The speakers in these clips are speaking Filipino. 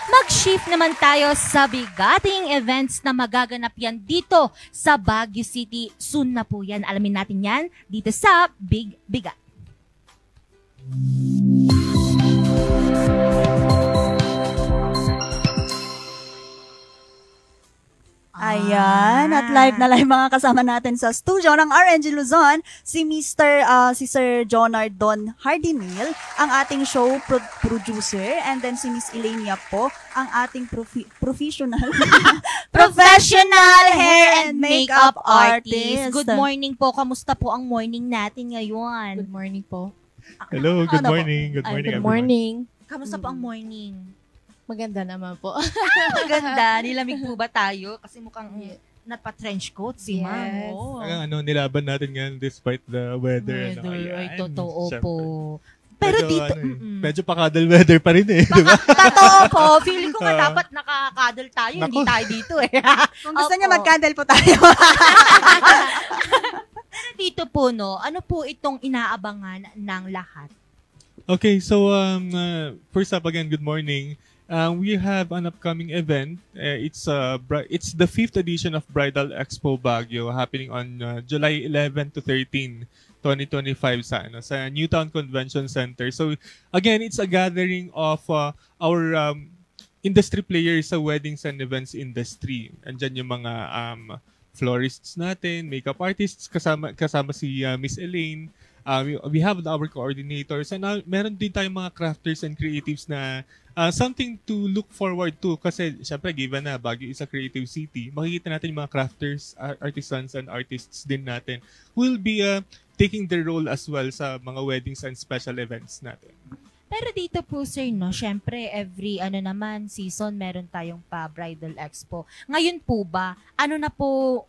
Mag-shift naman tayo sa bigating events na magaganap yan dito sa Baguio City. Soon na po yan. Alamin natin yan dito sa Big Bigat. Ayan, at live na live mga kasama natin sa studio ng RNG Luzon, si Sir Jonard Don Hardinil, ang ating show producer, and then si Miss Elenia po, ang ating professional hair and makeup artist. Good morning po. Kamusta po ang morning natin ngayon? Good morning po. Hello, good morning. Good morning, Good morning. Kamusta po ang morning? Maganda naman po. Maganda. Nilamig po ba tayo? Kasi mukhang napa-trench coat si Ma'am. Oh. Nilaban natin ngayon despite the weather. Ay, totoo syempre. po. Pero medyo, dito, medyo pa-cuddle weather pa rin eh, di ba? Totoo po. Feeling ko nga dapat nakakadal tayo, hindi tayo dito eh. Kung gusto niya mag-cuddle po tayo. Pero dito po, no, ano po itong inaabangan ng lahat? Okay, so first up again, good morning. We have an upcoming event. It's the 5th edition of Bridal Expo Baguio happening on July 11 to 13, 2025 sa Newtown Convention Center. So again, it's a gathering of our industry players sa weddings and events industry. Andyan yung mga florists natin, makeup artists, kasama si Miss Elaine. We have our coordinators and meron din tayong mga crafters and creatives na something to look forward to kasi syempre given na Baguio is a creative city, makikita natin yung mga crafters, artisans and artists din natin who will be taking their role as well sa mga weddings and special events natin. Pero dito po sir, no, syempre every season meron tayong bridal expo. Ngayon po ba, ano na po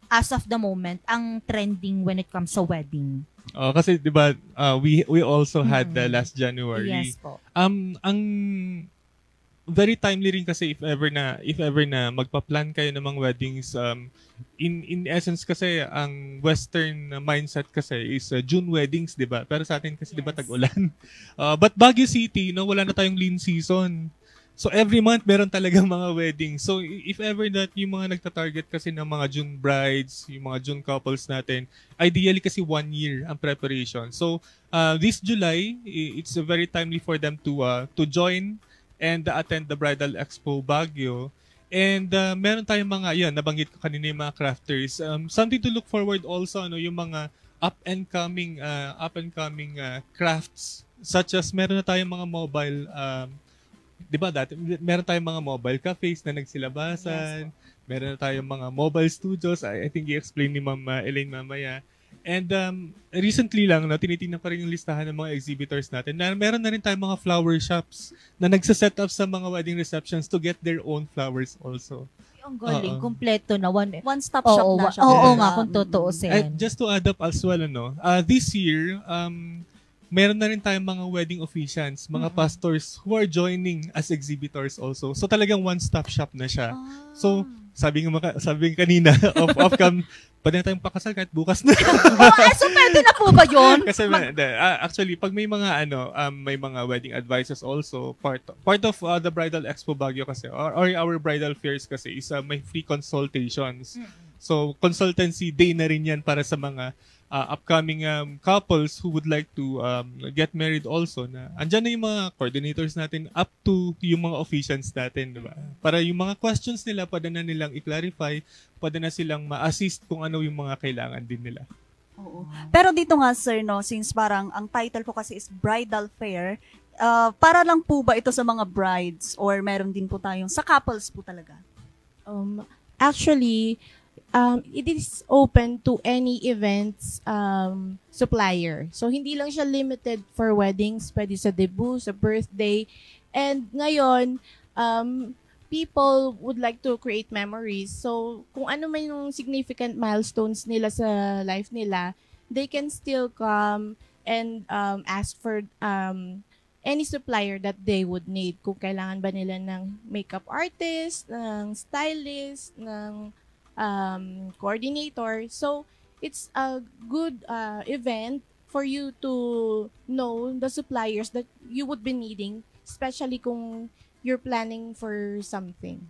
as of the moment ang trending when it comes sa wedding? Kasi 'di ba we also had last January. Yes po. Ang very timely rin kasi if ever na magpa-plan kayo ng mga weddings in essence kasi ang western mindset kasi is June weddings, 'di ba? Pero sa atin kasi 'di ba tag-ulan. But Baguio City, no, wala na tayong lean season. So every month meron talagang mga weddings. So if ever that yung mga nagta-target kasi ng mga June brides, yung mga June couples natin, ideally kasi 1 year ang preparation. So this July, it's very timely for them to join and attend the Bridal Expo Baguio. And meron tayong mga, nabanggit ko kanina yung mga crafters. Something to look forward also, yung mga up and coming crafts, such as meron na tayong mga mobile, di ba dati, meron tayong mga mobile cafes na nagsilabasan, meron na tayong mga mobile studios, I think i-explain ni Ma'am Elaine mamaya. And recently lang, tinitingnan pa rin yung listahan ng mga exhibitors natin na meron na rin tayong mga flower shops na nagsaset up sa mga wedding receptions to get their own flowers also. Ang galing, kompleto na. One-stop shop na siya. Oo nga, kung tutuusin. Just to add up as well, this year, meron na rin tayong mga wedding officiants, mga pastors who are joining as exhibitors also. So talagang one-stop shop na siya. So sabi kanina, off-cam, pwede na tayong pakasal kahit bukas na. So pwede na po ba yun? Kasi actually, pag may mga may mga wedding advices also, part of the Bridal Expo Baguio kasi, or our bridal fairs kasi, is may free consultations. So consultancy day na rin yan para sa mga upcoming couples who would like to get married also na andyan na yung mga coordinators natin up to yung mga officiants natin, diba? Para yung mga questions nila, pwede na nilang i-clarify, pwede na silang ma-assist kung ano yung mga kailangan din nila. Oo. Pero dito nga sir, no, since parang ang title ko kasi is Bridal Fair, para lang po ba ito sa mga brides or meron din po tayong sa couples po talaga? Actually, it is open to any events supplier. So, hindi lang siya limited for weddings, pwede sa debut, sa birthday. And ngayon, people would like to create memories. So, kung ano man yung significant milestones nila sa life nila, they can still come and ask for any supplier that they would need. Kung kailangan ba nila ng makeup artist, ng stylist, ng coordinator. So, it's a good event for you to know the suppliers that you would be needing, especially kung you're planning for something.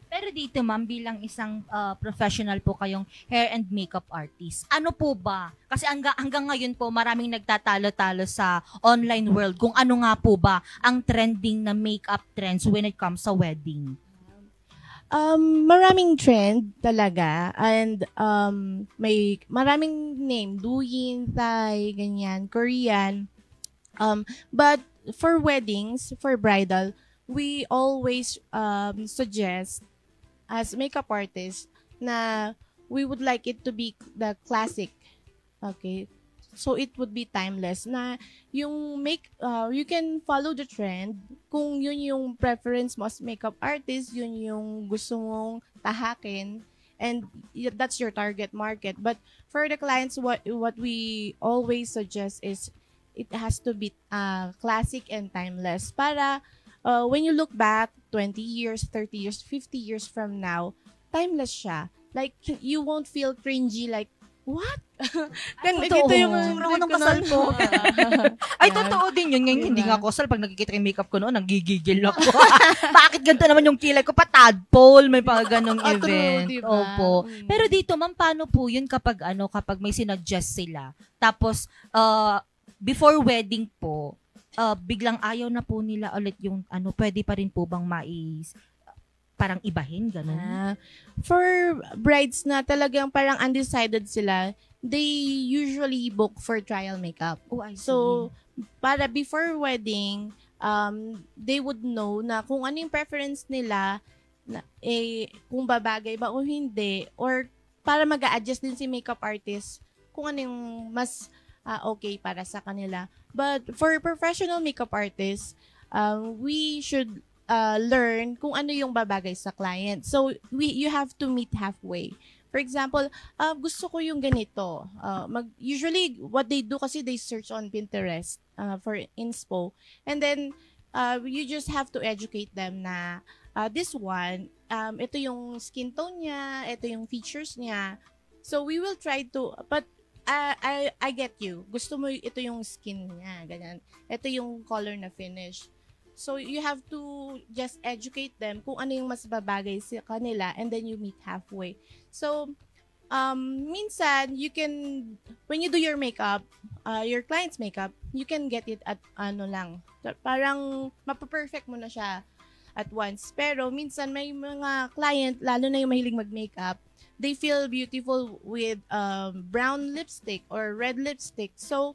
Pero dito, ma'am, bilang isang professional po kayong hair and makeup artist, ano po ba? Kasi hanggang ngayon po, maraming nagtatalo-talo sa online world kung ano nga po ba ang trending na makeup trends when it comes sa wedding. Maraming trend talaga, and may maraming name, Douyin, Thai, ganyan, Korean. But for weddings, for bridal, we always suggest as makeup artists na we would like it to be the classic. Okay? So it would be timeless na yung you can follow the trend kung yun yung preference mo as makeup artist, yun yung gusto mong tahakin, and that's your target market. But for the clients, what we always suggest is it has to be classic and timeless para when you look back 20 years, 30 years, 50 years from now, timeless siya. Like, you won't feel cringy like, what? Totoo. Ito yung Nung kasal ko. Ay, totoo din yun. Ngayon, hindi nga ako kasal. Pag nakikita yung makeup ko noon, nanggigigil ako. Bakit ganito naman yung kilay ko? Pa-tadpole, may mga ganong event. True, diba? Opo. Pero dito, ma'am, paano po yun kapag kapag may sinuggest sila? Tapos, before wedding po, biglang ayaw na po nila ulit yung pwede pa rin po bang parang ibahin, gano'n? For brides na talagang parang undecided sila, they usually book for trial makeup. Oh, I see. So, para before wedding, they would know na kung ano yung preference nila, kung babagay ba o hindi, or para mag-a-adjust din si makeup artist kung ano yung mas okay para sa kanila. But for professional makeup artists, we should learn kung ano yung babagay sa client. So, you have to meet halfway. For example, gusto ko yung ganito. Usually, what they do kasi they search on Pinterest for inspo. And then, you just have to educate them na this one, ito yung skin tone niya, ito yung features niya. So, we will try to, but I get you. Gusto mo ito yung skin niya, ganyan. Ito yung color na finish. So, you have to just educate them kung ano yung mas babagay sa kanila, and then you meet halfway. So, minsan, you can, when you do your makeup, your client's makeup, you can get it at lang. Parang mapaperfect mo na siya at once. Pero, minsan, may mga client, lalo na yung mahilig mag-makeup, they feel beautiful with brown lipstick or red lipstick. So,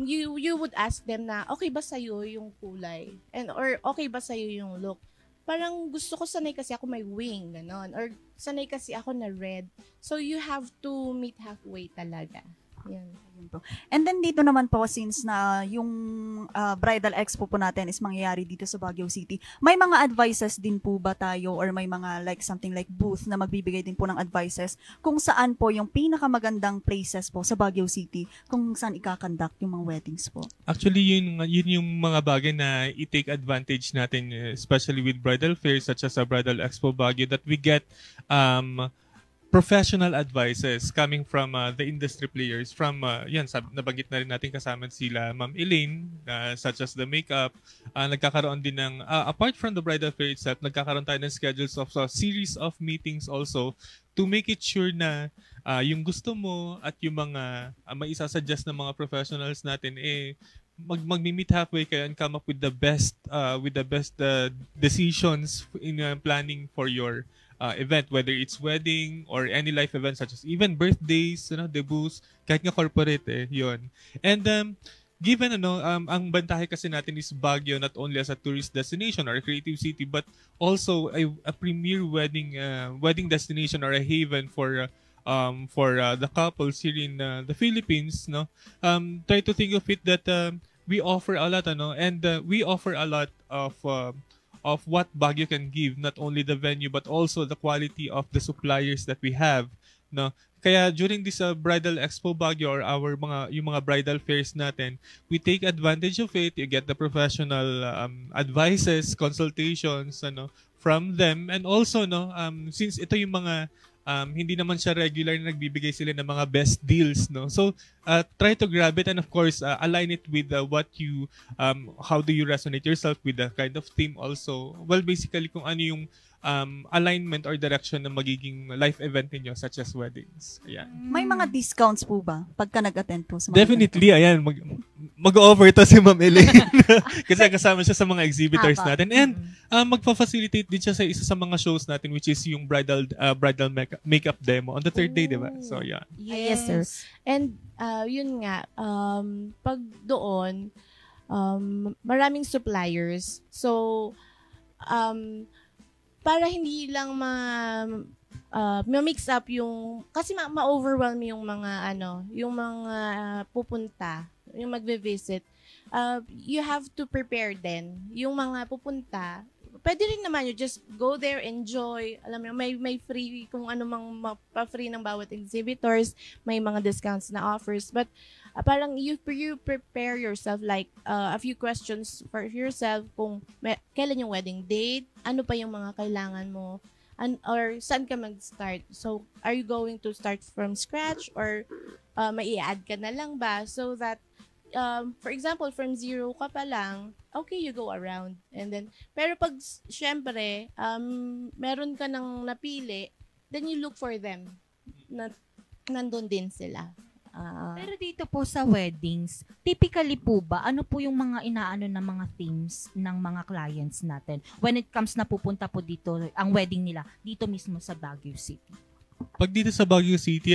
you would ask them na, okay ba sa'yo yung kulay? Or okay ba sa'yo yung look? Parang gusto ko, sanay kasi ako may wing, ganon. Or sanay kasi ako na red. So, you have to meet halfway talaga. Yan. And then dito naman po, since na yung bridal expo po natin is mangyayari dito sa Baguio City, may mga advices din po ba tayo, or may mga like something like booth na magbibigay din po ng advices kung saan po yung pinakamagandang places po sa Baguio City kung saan ikakandak yung mga weddings po? Actually, yun yung mga bagay na i-take advantage natin, especially with bridal fairs such as a Bridal Expo Baguio, that we get professional advices coming from the industry players, from nabanggit na rin natin kasama sila Ma'am Elaine, such as the makeup. Nagkakaroon din ng apart from the bridal fair itself, nagkakaroon tayo ng schedules of series of meetings also to make it sure na yung gusto mo at yung mga may isasuggest ng mga professionals natin mag-meet halfway kayo and come up with the best decisions in planning for your event, whether it's wedding or any life event such as even birthdays, debuts, kahit nga corporate yun. And given ang bantahe kasi natin is Baguio not only as a tourist destination or a creative city, but also a premier wedding destination or a haven for the couples here in the Philippines, try to think of it that we offer a lot, and we offer a lot of what Baguio can give, not only the venue but also the quality of the suppliers that we have, Kaya during this Bridal Expo Baguio or yung mga bridal fairs natin, we take advantage of it. You get the professional advices, consultations from them, and also since ito yung mga hindi naman siya regular na nagbibigay sila ng mga best deals, no? So, try to grab it and of course, align it with what you, how do you resonate yourself with the kind of theme also. Well, basically, kung ano yung alignment or direction ng magiging life event ninyo such as weddings. Ayan. May mga discounts po ba pagka nag-attend po sa mga Definitely, ayan. Mag-offer to si Ma'am Elaine. Kasi kasama siya sa mga exhibitors natin. And magpa-facilitate din siya sa isa sa mga shows natin which is yung bridal makeup demo on the third day, di ba? So, yeah. Yes, sir. And yun nga, pag doon, maraming suppliers. So, para hindi lang ma-mix up yung, kasi ma-overwhelm yung mga yung mga pupunta, yung magbe-visit. You have to prepare din. Yung mga pupunta, pwede rin naman you just go there, enjoy. Alam mo, may free kung ano mang pa-free ng bawat exhibitors, may mga discounts na offers. But parang you prepare yourself like a few questions for yourself kung kailan yung wedding date, ano pa yung mga kailangan mo, or saan ka mag-start. So, are you going to start from scratch or may i-add ka na lang ba so that for example, from zero ka pa lang, okay, you go around. And then, pero pag, syempre, meron ka nang napili, then you look for them. Nandun din sila. Pero dito po sa weddings, typically po ba, ano po yung mga inaano na mga themes ng mga clients natin when it comes na pupunta po dito, ang wedding nila, dito mismo sa Baguio City? Pag dito sa Baguio City,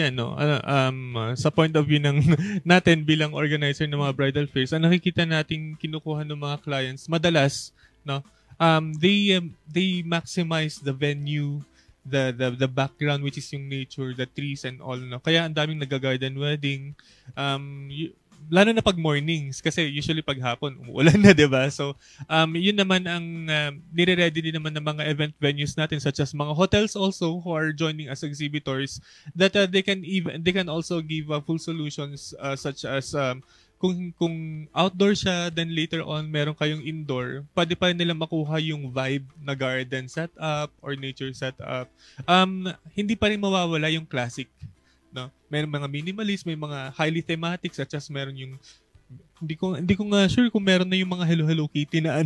sa point of view ng natin bilang organizer ng mga bridal fairs, ang nakikita nating kinukuha ng mga clients, madalas, no, they maximize the venue, the background, which is yung nature, the trees and all, no. Kaya ang daming nag-garden wedding, lalo na pag mornings, kasi usually pag hapon, umuulan na, diba? So, yun naman ang nire-ready din naman ng mga event venues natin, such as mga hotels also who are joining as exhibitors, that they can also give full solutions, such as kung outdoor siya, then later on meron kayong indoor, pwede pa rin nila makuha yung vibe na garden setup or nature setup. Hindi pa rin mawawala yung classic, no? Meron mga minimalist, may mga highly thematic, such as meron yung hindi ko nga sure kung meron na yung mga Hello Kitty na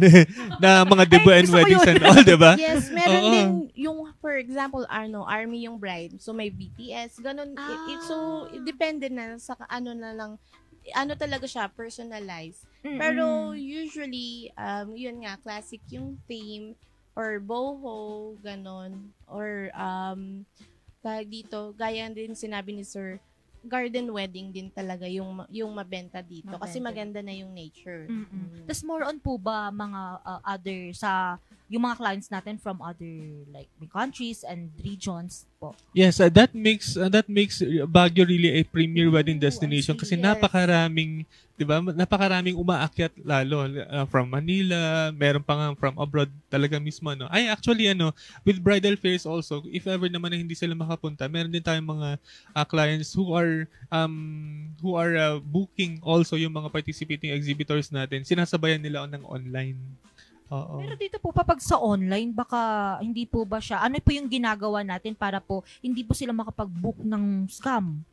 na mga debut and weddings and all, diba? Yes, meron din yung, for example, Army yung bride. So may BTS, ganun. So depende na sa na lang, talaga siya, personalized. Pero usually, yun nga, classic yung theme, or boho, ganon. Or, dito, gaya din sinabi ni Sir, garden wedding din talaga yung mabenta dito. Kasi maganda na yung nature. Tapos more on po ba mga yung mga clients natin from other like countries and regions po? Yes, that makes Baguio really a premier wedding destination kasi napakaraming, 'di ba? Napakaraming umaakyat lalo from Manila, meron pa nga from abroad talaga mismo, no. Ay actually with bridal fairs also, if ever naman na hindi sila makapunta, meron din tayong mga clients who are booking also yung mga participating exhibitors natin. Sinasabayan nila ng online. Oo. Pero dito po, pag sa online, baka hindi po ba siya, ano po yung ginagawa natin para po hindi po sila makapag-book ng scam?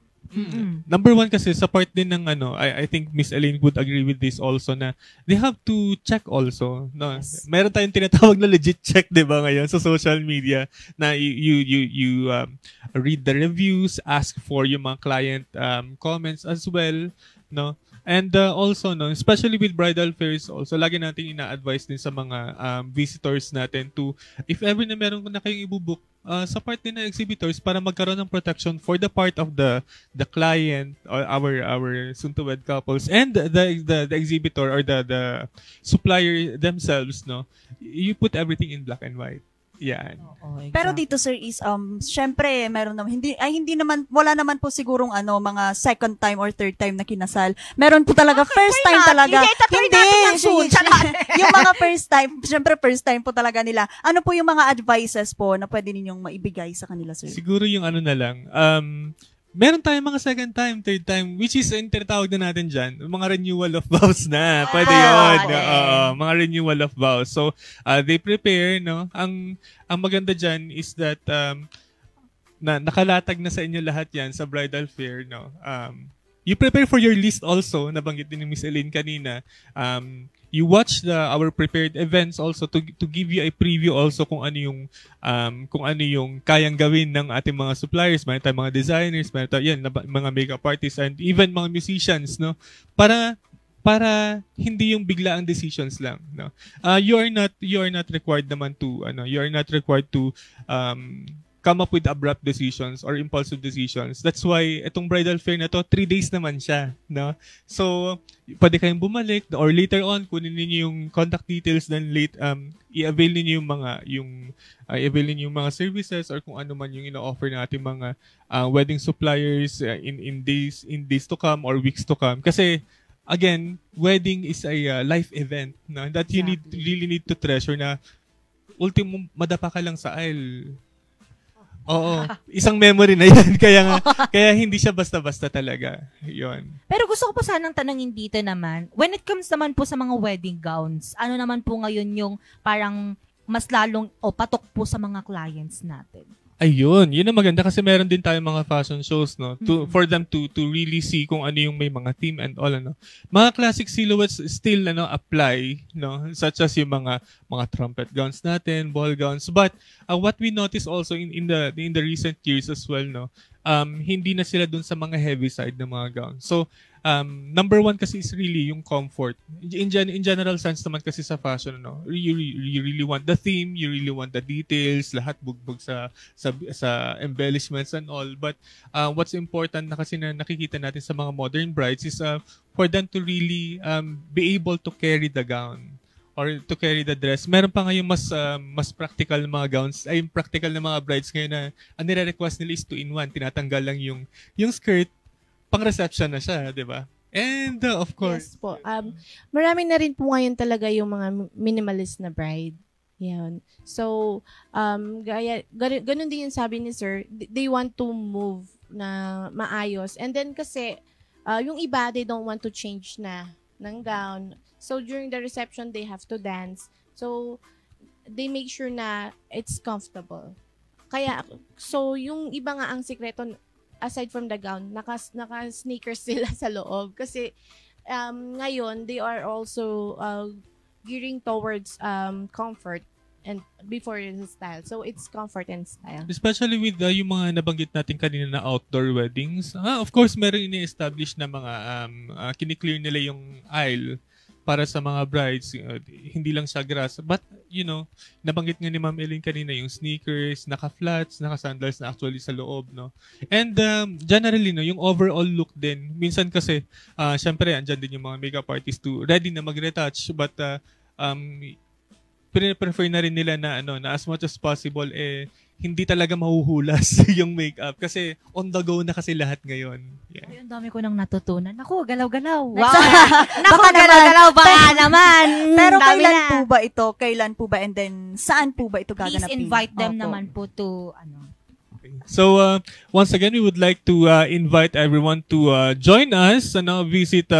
Number one kasi, sa part din ng I think Miss Elaine would agree with this also, na they have to check also. No? Yes. Meron tayong tinatawag na legit check, di ba, ngayon sa social media, na you read the reviews, ask for yung mga client comments as well, no? And also, no, especially with bridal fairs also, lagi natin ina-advise din sa mga visitors natin to, if ever na meron na kayong ibubook, sa part din ng exhibitors para magkaroon ng protection for the part of the client or our soon-to-wed couples and the exhibitor or the supplier themselves, no, you put everything in black and white. Yan. Exactly. Pero dito sir is syempre meron naman hindi naman wala naman po sigurong mga second time or third time na kinasal. Meron po talaga first time talaga. Hindi yung mga first time, syempre first time po talaga nila. Ano po yung mga advices po na pwede ninyong maibigay sa kanila sir? Siguro yung na lang. Meron tayong mga second time, third time, which is yung tinatawag na natin dyan, mga renewal of vows na. Pwede yun. Mga renewal of vows. So, they prepare, no? Ang maganda dyan is that na nakalatag na sa inyo lahat yan sa bridal fair, no? You prepare for your list also, nabanggit din ni Miss Elaine kanina. You watch our prepared events also to give you a preview also kung ano yung kayang gawin ng ating mga suppliers, meron tayong mga designers, meron tayong mga makeup artists and even mga musicians, no? Para hindi yung biglaang decisions lang, no? You are not required naman to come up with abrupt decisions or impulsive decisions. That's why itong bridal fair na to, 3 days naman siya, no? So, pwede kayong bumalik or later on kunin niyo yung contact details, then i-avail niyo yung mga services or kung ano man yung ino-offer ng ating mga wedding suppliers in days to come or weeks to come. Kasi again, wedding is a life event, no? That you really need to treasure na ultimo madapa ka lang sa aisle. Oo, isang memory na yan. Kaya hindi siya basta-basta talaga. Yun. Pero gusto ko po sanang tanongin dito naman, when it comes naman po sa mga wedding gowns, ano naman po ngayon yung parang mas lalong patok po sa mga clients natin? Ayun, yun ang maganda kasi meron din tayong mga fashion shows, no? For them to really see kung ano yung may mga theme and all, ano. Mga classic silhouettes still apply, no? Such as yung mga trumpet gowns natin, ball gowns. But what we notice also in the recent years as well, no? Hindi na sila dun sa mga heavy side ng mga gowns. So, number one kasi is really yung comfort. In general sense naman kasi sa fashion, no? You really want the theme, you really want the details, lahat bugbog sa embellishments and all. But what's important na kasi na nakikita natin sa mga modern brides is for them to really be able to carry the gown or to carry the dress. Meron pa ngayon mas practical na mga gowns, ay practical na mga brides ngayon na ang nire-request nila is 2-in-1. Tinatanggal lang yung skirt, pang reception na siya, di ba? And of course, yes po. Marami na rin po ngayon talaga yung mga minimalist na bride. Yan. So, ganun din yung sabi ni Sir, they want to move na maayos. And then kasi, yung iba, they don't want to change na ng gown. So, during the reception, they have to dance. So, they make sure na it's comfortable. Kaya, so, yung iba nga ang sikreto, aside from the gown, naka-sneakers sila sa loob. Kasi, ngayon, they are also gearing towards comfort and before the style. So, it's comfort and style. Especially with yung mga nabanggit natin kanina na outdoor weddings. Of course, meron ini-establish na mga kiniklear nila yung aisle para sa mga brides, hindi lang siya grass. But, nabanggit nga ni Ma'am Elaine kanina, yung sneakers, naka-flats, naka-sandals na actually sa loob, no? And generally, no, yung overall look din, minsan kasi, syempre, andyan din yung mga makeup artists ready na mag-retouch, but prefer na rin nila na as much as possible, hindi talaga mahuhulas yung makeup kasi on the go na kasi lahat ngayon. Yeah. Ay, ang dami ko nang natutunan. Naku, galaw-galaw. Wow. Naku, galaw-galaw ba naman? Pero kailan po ba and then saan po ba ito gaganapin? Please invite them naman po to So, once again, we would like to invite everyone to join us and visit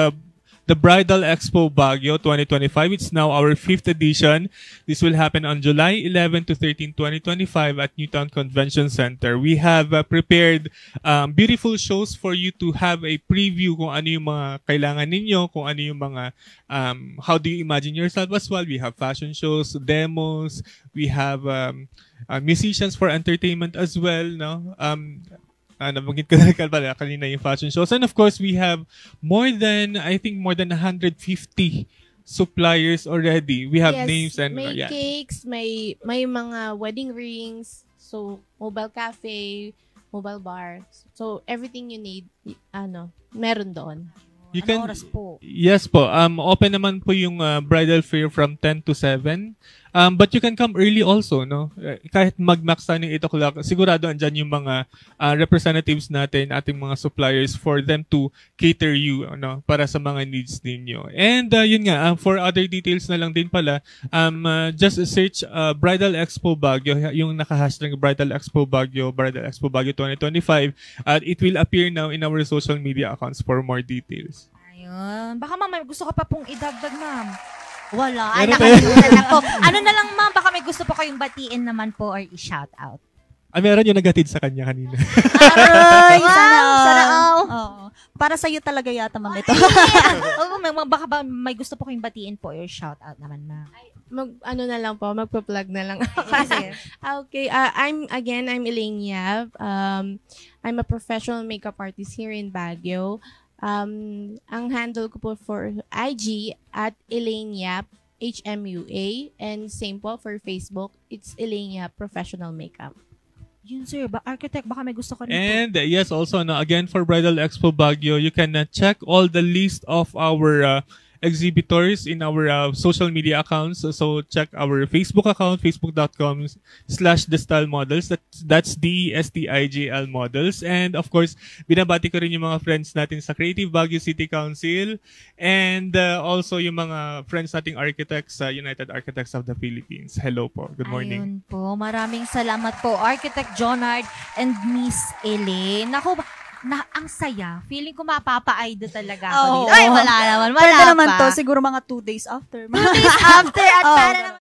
the Bridal Expo Baguio 2025. It's now our 5th edition. This will happen on July 11 to 13, 2025 at Newtown Convention Center. We have prepared beautiful shows for you to have a preview kung ano yung mga kailangan ninyo, kung ano yung mga how do you imagine yourself as well. We have fashion shows, demos, we have musicians for entertainment as well, no? Nabanggit ko na kanina yung fashion shows. And of course, we have more than 150 suppliers already. We have names and may cakes, may mga wedding rings, so mobile cafe, mobile bar. So everything you need, meron doon. Oras po? Yes po. Open naman po yung bridal fair from 10 to 7. But you can come early also, no? Kahit mag-max tayo ng 8 o'clock, sigurado andyan yung mga representatives natin, ating mga suppliers for them to cater you, para sa mga needs ninyo. And yun nga, for other details na lang din pala, just search Bridal Expo Baguio, yung naka-hashtag Bridal Expo Baguio 2025, at it will appear now in our social media accounts for more details. Ayun. Baka ma'am, gusto ka pa pong idagdag, ma'am. Wala. Ay, nakalimutan na po. Ano na lang, ma'am, baka may gusto po kayong batiin naman po or i-shout out. Meron yung nagatid sa kanya kanina. Aray, Wow, sana all. sana all. Oo. Para sa'yo talaga yata, ma'am, ito. Baka ba may gusto po kayong batiin po or shout out naman, ma'am? Magpa-plug na lang. Sige. Okay, I'm Elaine Yap. I'm a professional makeup artist here in Baguio. Ang handle ko po for IG at Elaine Yap, HMUA, and same po for Facebook, it's Elaine Yap Professional Makeup. Yun, sir. Architect, baka may gusto ka rin po. And yes, also again for Bridal Expo Baguio, you can check all the list of our exhibitors in our social media accounts. So check our Facebook account, facebook.com/The Style Models. That's DESTIGL Models. And of course, binabati ko rin yung mga friends natin sa Creative Baguio City Council and also yung mga friends nating architects sa United Architects of the Philippines. Hello po. Good morning. Ayun po. Maraming salamat po, Architect Jonard and Miss Elaine. Naku, ang saya. Feeling ko mapapa-idol talaga ako Oo. dito. Ay, wala naman. Wala Pwede naman pa. to, siguro mga 2 days after. 2 days after at Oo. para naman